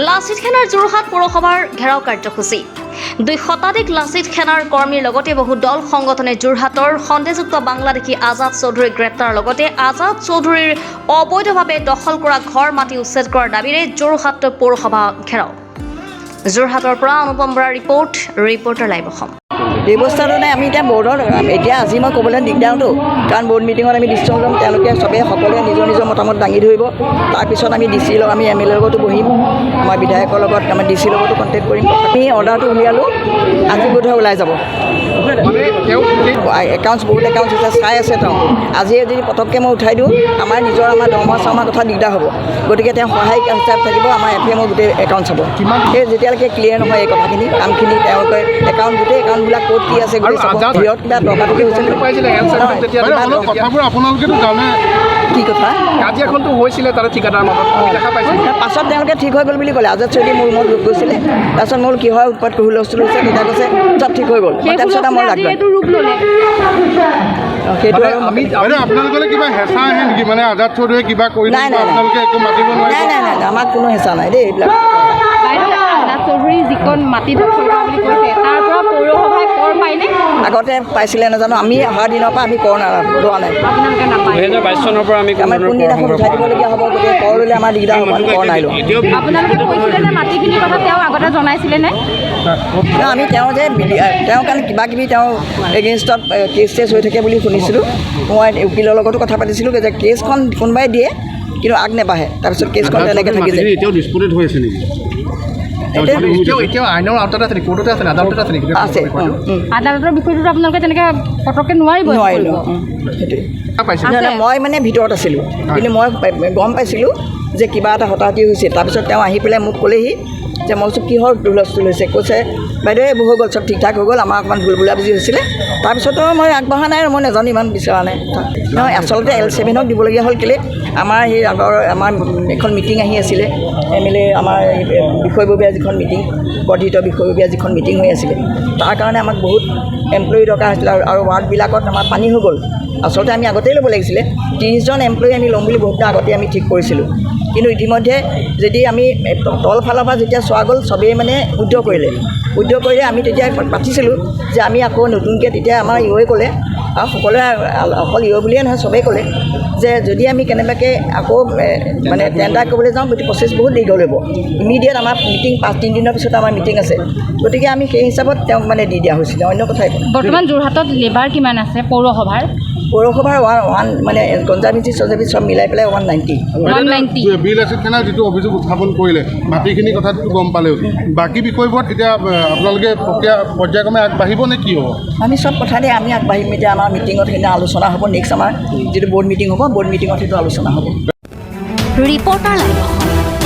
লাচিত সেনাৰ যোৰহাট পৌৰসভাৰ ঘেৰাও কাৰ্যসূচী 2 শতাধিক লাচিত সেনাৰ কৰ্মীৰ লগতে বহু দল সংগঠনে যোৰহাটৰ সন্দেহযুক্ত বাংলাদেশী আজাদ চৌধুৰীক গ্ৰেপ্তাৰৰ লগতে আজাদ চৌধুৰীৰ অবৈধভাৱে দখল কৰা ঘৰ মাটি উচ্ছেদ কৰাৰ দাবীৰে যোৰহাট পৌৰসভা ঘেৰাও। যোৰহাটৰ পৰা অনুপম বৰাৰ ৰিপৰ্টাৰ লাইভ অসম। ব্যৱস্থাটো নাই আমি এতিয়া বৰ্ডৰ এতিয়া আজি মই ক'বলৈ দিগদাৰতো কাৰণ বৰ্ড মিটিঙত আমি ডিচিশ্যন ল'ম তেওঁলোকে চবেই সকলোৱে নিজৰ নিজৰ মতামত দাঙি ধৰিব তাৰপিছত আমি ডি চি আমি এম এল এৰ লগতো বহিম আমাৰ বিধায়কৰ লগত আমাৰ ডি চিৰ লগতো কণ্টেক্ট কৰিম আমি অৰ্ডাৰটো উলিয়ালোঁ আজি বোধহয় ওলাই যাব একাউণ্টছ বহুত একাউণ্টছ আছে চাই আছে তেওঁ আজিয়ে যদি পটককৈ মই উঠাই দিওঁ আমাৰ দৰমহা চৰমহা কথা দিগদাৰ হ'ব গতিকে তেওঁ সহায়িক হিচাপ থাকিব আমাৰ এফ এমৰ গোটেই একাউণ্ট চাব সেই যেতিয়ালৈকে ক্লিয়াৰ নহয় এই কথাখিনি কামখিনি তেওঁলোকে একাউণ্ট গোটেই একাউণ্টবিলাক ক'ত কি আছে গোটেই চাব ভিৰত কিবা টকাটুকি হৈছে কি কথা কাজিয়াখনটো হৈছিলে তাৰে ঠিকাদাৰ মাজত দেখা পাইছোঁ পাছত তেওঁলোকে ঠিক হৈ গ'ল বুলি ক'লে আজাদ চৌধুৰী মোৰ ৰুমত গৈছিলে তাৰপিছত মোৰ কি হয় উৎপাত হুলস্থুল হৈছে তেতিয়া কৈছে চব ঠিক হৈ গ'ল তাৰপিছত মই লাগলো সেইটো আপোনালোকে কিবা হেঁচা আহে নেকি মানে আজাদ চৌধুৰীয়ে কিবা কৰি আপোনালোকে একো মাতিব নোৱাৰে নাই আমাক কোনো হেঁচা নাই দেই এইবিলাক আজাদ চৌধুৰী যিখন মাটি দখল কৰা বুলি কৈছে তাৰ পৰা পৌৰসভাই কৰ পায়নে আগতে পাইছিলে নাজানো আমি অহা দিনৰ পৰা আমি কৰ লোৱা নাই আপোনালোকে নাপায় 2022 চনৰ পৰা আমি আমাৰ কোনদিনাখন উঠাই দিবলগীয়া হ'ব গতিকে কৰ ল'লে আমাৰ দিগদাৰ হ'ব আমি কৰ নাই লোৱা আপোনালোকে কৈছিলে যে মাটিখিনিৰ কথা তেওঁ আগতে জনাইছিলেনে আমি তেওঁ কাৰণে কিবা কিবি তেওঁ এগেইনষ্টত কেছ চেছ হৈ থাকে বুলি শুনিছিলোঁ মই উকিলৰ লগতো কথা পাতিছিলোঁ যে কেছখন কোনোবাই দিয়ে কিন্তু আগ নেবাঢ়ে তাৰপিছত কেছখন তেনেকৈ থাকি যায় এতিয়াও ডিছপুটেড হৈ আছে নেকি এতিয়াও আইনৰ আওতাত আছে নেকি কোৰ্টতে আছে আদালতত আছে নেকি আছে আদালতৰ বিষয়টোতো আপোনালোকে তেনেকৈ পটককৈ নোৱাৰিব সেইটোৱে মই মানে ভিতৰত আছিলোঁ কিন্তু মই গম পাইছিলোঁ যে কিবা এটা হতাহতি হৈছে তাৰপিছত তেওঁ আহি পেলাই মোক ক'লেহি যে মই কৈছোঁ কিহৰ হুলস্থুল হৈছে কৈছে বাইদেউ এইবোৰ হৈ গ'ল চব ঠিক ঠাক হৈ গ'ল আমাৰ অকণমান ভুল বুজাবুজি হৈছিলে তাৰপিছতো মই আগবঢ়া নাই আৰু মই নাজানো ইমান বিচৰা নাই নহয় আচলতে L7ক দিবলগীয়া হ'ল কেলৈ আমাৰ সেই আগৰ আমাৰ এখন মিটিং আহি আছিলে এম এল এ আমাৰ বিষয়ববীয়া যিখন মিটিং বৰ্ধিত বিষয়ববীয়া যিখন মিটিং হৈ আছিলে তাৰ কাৰণে আমাক বহুত এমপ্লয়ি দৰকাৰ হৈছিলে আৰু ৱাৰ্ডবিলাকত আমাৰ পানী হৈ গ'ল আচলতে আমি আগতেই ল'ব লাগিছিলে 30জন এমপ্লয়ি আমি ল'ম বুলি বহুত আগতে আমি ঠিক কৰিছিলোঁ কিন্তু ইতিমধ্যে যদি আমি তল ফালৰ পৰা যেতিয়া চোৱা গ'ল চবেই মানে উদ্যোগ কৰিলে আমি তেতিয়া পাতিছিলোঁ যে আমি আকৌ নতুনকৈ তেতিয়া আমাৰ ইঅ'ই ক'লে আৰু সকলোৱে অকল ইঅ' বুলিয়ে নহয় চবেই ক'লে যে যদি আমি কেনেবাকৈ আকৌ মানে টেণ্ডাৰ কৰিবলৈ যাওঁ গতিকে প্ৰচেছ বহুত দীঘল হ'ব ইমিডিয়েট আমাৰ মিটিং 5-3 দিনৰ পিছত আমাৰ মিটিং আছে গতিকে আমি সেই হিচাপত তেওঁক মানে দি দিয়া হৈছিলে অন্য কথাই বৰ্তমান যোৰহাটত লেবাৰ কিমান আছে পৌৰসভাৰ 1 মানে কনজাৰ্ভেঞ্চি চব মিলাই পেলাই 190 লাচিত সেনাই যিটো অভিযোগ উত্থাপন কৰিলে মাটিখিনি কথাটো গম পালেও বাকী বিষয়বোৰত এতিয়া আপোনালোকে পৰ্যায়ক্ৰমে আগবাঢ়িব নে কি হ'ব আমি চব কথাতে আমি আগবাঢ়িম এতিয়া আমাৰ মিটিঙত সেইদিনা আলোচনা হ'ব নেক্সট আমাৰ যিটো বৰ্ড মিটিং হ'ব বৰ্ড মিটিঙত সেইটো আলোচনা হ'ব ৰিপৰ্টাৰ লাইভ অসম।